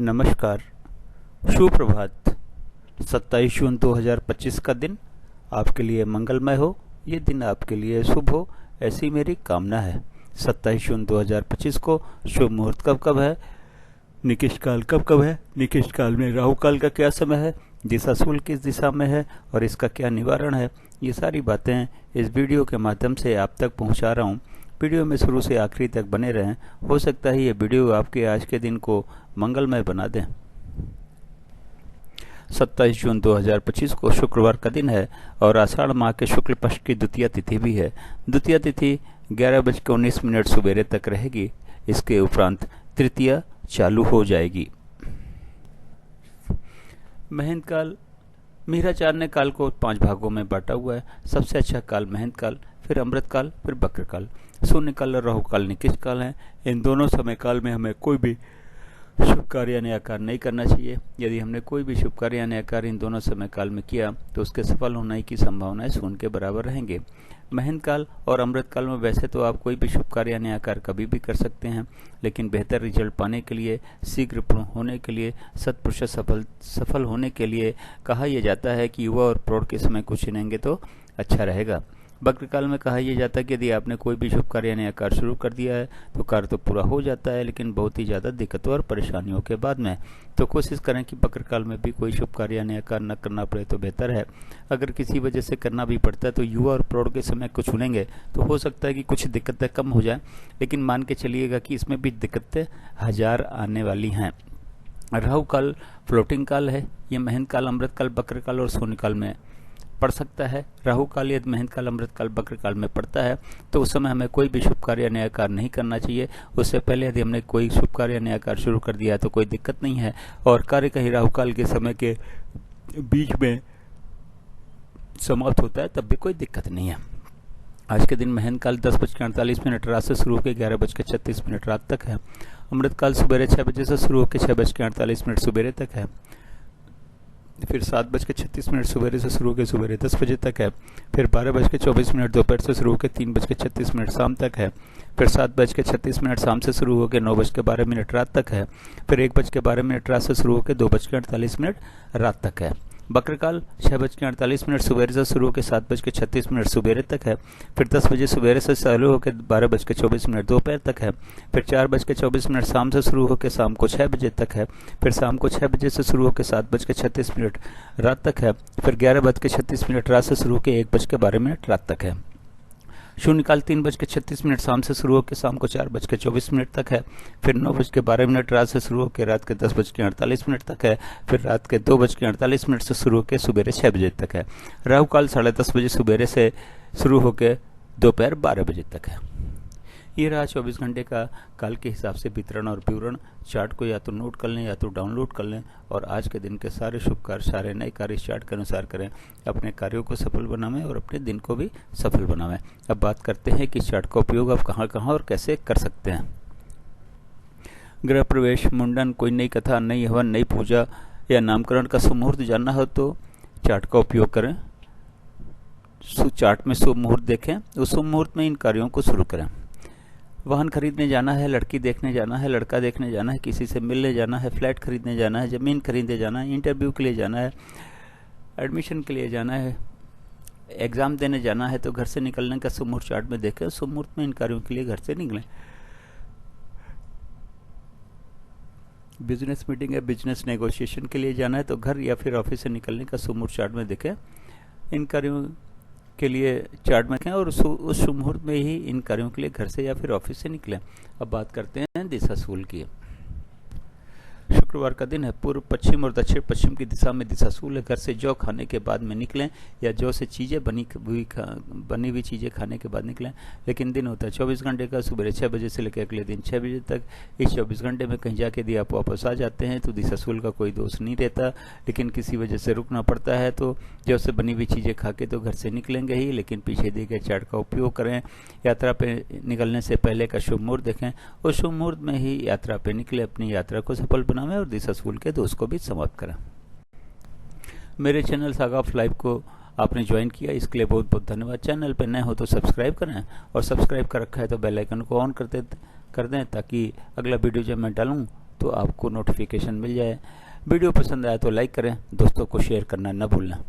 नमस्कार, शुभ प्रभात। 27 जून 2025 का दिन आपके लिए मंगलमय हो, ये दिन आपके लिए शुभ हो, ऐसी मेरी कामना है। 27 जून 2025 को शुभ मुहूर्त कब कब है, निकिष्ट काल कब कब है, निकिष्ट काल में राहु काल का क्या समय है, दिशा शूल किस दिशा में है और इसका क्या निवारण है, ये सारी बातें इस वीडियो के माध्यम से आप तक पहुंचा रहा हूँ। वीडियो में शुरू से आखिरी तक बने रहें, हो सकता है ये वीडियो आपके आज के दिन को मंगलमय बना दें। 27 जून 2025 को शुक्रवार का दिन है और आषाढ़ माह के शुक्ल पक्ष की द्वितीय तिथि भी है। द्वितीय तिथि 11:19 सुबेरे तक रहेगी। इसके उपरांत तृतीय चालू हो जाएगी। महेंद्र काल, मीराचार्य ने काल को 5 भागों में बांटा हुआ है। सबसे अच्छा काल महेंद्र काल, फिर अमृत काल, फिर बक्र काल। शून्य काल और राहु काल निकिष्ट काल हैं। इन दोनों समय काल में हमें कोई भी शुभ कार्य यानी आकार नहीं करना चाहिए। यदि हमने कोई भी शुभ कार्य यानी आकार इन दोनों समय काल में किया तो उसके सफल होने की संभावनाएं शून्य के बराबर रहेंगे। महेंद्र काल और अमृत काल में वैसे तो आप कोई भी शुभ कार्य यानी आकार कभी भी कर सकते हैं, लेकिन बेहतर रिजल्ट पाने के लिए, शीघ्र पूर्ण होने के लिए, शत% सफल होने के लिए कहा यह जाता है कि युवा और प्रौढ़ के समय को चुनेंगे तो अच्छा रहेगा। बक्र काल में कहा यह जाता है कि यदि आपने कोई भी शुभ कार्य यानी आकार शुरू कर दिया है तो कार्य तो पूरा हो जाता है, लेकिन बहुत ही ज़्यादा दिक्कतों और परेशानियों के बाद में। तो कोशिश करें कि बक्र काल में भी कोई शुभ कार्य यानी आकार न करना पड़े तो बेहतर है। अगर किसी वजह से करना भी पड़ता है तो युवा और प्रौढ़ के समय को चुनेंगे तो हो सकता है कि कुछ दिक्कतें कम हो जाएं, लेकिन मान के चलिएगा कि इसमें भी दिक्कतें 1000 आने वाली हैं। राहु काल फ्लोटिंग काल है। ये महेंद्र काल, अमृत काल, बक्र काल और शून्य काल में पड़ सकता है। राहु काल यदि महेंद्र काल, अमृत काल, बक्र काल में पड़ता है तो उस समय हमें कोई भी शुभ कार्य यानी आकार नहीं करना चाहिए। उससे पहले यदि हमने कोई शुभ कार्य यानी आकार शुरू कर दिया है तो कोई दिक्कत नहीं है, और कार्य कहीं राहु काल के समय के बीच में समाप्त होता है तब भी कोई दिक्कत नहीं है। आज के दिन महेंद्र काल 10:48 रात से शुरू होकर 11:36 रात तक है। अमृत काल सुबह 6 बजे से शुरू होकर 6:48 सुबेरे तक है। फिर 7:36 सुबेरे से शुरू होकर सुबेरे 10 बजे तक है। फिर 12:24 दोपहर से शुरू होकर 3:36 शाम तक है। फिर 7:36 शाम से शुरू होकर 9:12 रात तक है। फिर 1:12 रात से शुरू होकर 2:48 रात तक है। बक्र काल 6:48 सुबेरे से शुरू होकर 7:36 सुबेरे तक है। फिर 10 बजे सुबेरे से चालू होकर 12:24 दोपहर तक है। फिर 4:24 शाम से शुरू होकर शाम को 6 बजे तक है। फिर शाम को 6 बजे से शुरू होकर 7:36 रात तक है। फिर 11:36 रात से शुरू होकर 1:12 रात तक है। शून्य काल 3:36 शाम से शुरू होकर शाम को 4:24 तक है। फिर 9:12 रात से शुरू होकर रात के 10:48 तक है। फिर रात के 2:48 से शुरू होकर सुबेरे 6 बजे तक है। राहु काल 10:30 बजे सुबेरे से शुरू होकर दोपहर 12 बजे तक है। ये रहा 24 घंटे का काल के हिसाब से वितरण और विवरण। चार्ट को या तो नोट कर लें या तो डाउनलोड कर लें और आज के दिन के सारे शुभ कार्य, सारे नए कार्य इस चार्ट के अनुसार करें। अपने कार्यों को सफल बनावें और अपने दिन को भी सफल बनावें। अब बात करते हैं कि इस चार्ट का उपयोग आप कहाँ कहाँ और कैसे कर सकते हैं। गृह प्रवेश, मुंडन, कोई नई कथा, नई हवन, नई पूजा या नामकरण का शुभ मुहूर्त जानना हो तो चार्ट का उपयोग करें। चार्ट में शुभ मुहूर्त देखें, उस शुभ मुहूर्त में इन कार्यों को शुरू करें। वाहन खरीदने जाना है, लड़की देखने जाना है, लड़का देखने जाना है, किसी से मिलने जाना है, फ्लैट खरीदने जाना है, ज़मीन खरीदने जाना है, इंटरव्यू के लिए जाना है, एडमिशन के लिए जाना है, एग्ज़ाम देने जाना है तो घर से निकलने का शुभ मुहूर्त चार्ट में देखें। शुभ मुहूर्त में इन कार्यों के लिए घर से निकलें। बिजनेस मीटिंग या बिजनेस नेगोशिएशन के लिए जाना है तो घर या फिर ऑफिस से निकलने का शुभ मुहूर्त चार्ट में देखें। इन कार्यों के लिए चार्ट में रखें और उस शुभ मुहूर्त में ही इन कार्यों के लिए घर से या फिर ऑफिस से निकलें। अब बात करते हैं दिशा शूल की। शुक्रवार का दिन है। पूर्व पश्चिम और दक्षिण पश्चिम की दिशा में दिशा शूल है। घर से जौ खाने के बाद में निकलें या जौ से चीज़ें बनी हुई चीज़ें खाने के बाद निकलें। लेकिन दिन होता है 24 घंटे का, सुबह 6 बजे से लेकर अगले दिन 6 बजे तक। इस 24 घंटे में कहीं जाके यदि आप वापस आ जाते हैं तो दिशा शूल का कोई दोष नहीं रहता, लेकिन किसी वजह से रुकना पड़ता है तो जौ से बनी हुई चीज़ें खा के तो घर से निकलेंगे ही, लेकिन पीछे दिए गए चार्ट का उपयोग करें। यात्रा पर निकलने से पहले का शुभ मुहूर्त देखें, उस शुभ मुहूर्त में ही यात्रा पर निकले, अपनी यात्रा को सफल बनावें और दिशा शूल के दोष को भी समाप्त करें। मेरे चैनल सागा ऑफ लाइफ को आपने ज्वाइन किया, इसके लिए बहुत बहुत धन्यवाद। चैनल पर नए हो तो सब्सक्राइब करें और सब्सक्राइब कर रखा है तो बेल आइकन को ऑन कर दें ताकि अगला वीडियो जब मैं डालूं तो आपको नोटिफिकेशन मिल जाए। वीडियो पसंद आया तो लाइक करें, दोस्तों को शेयर करना न भूलना।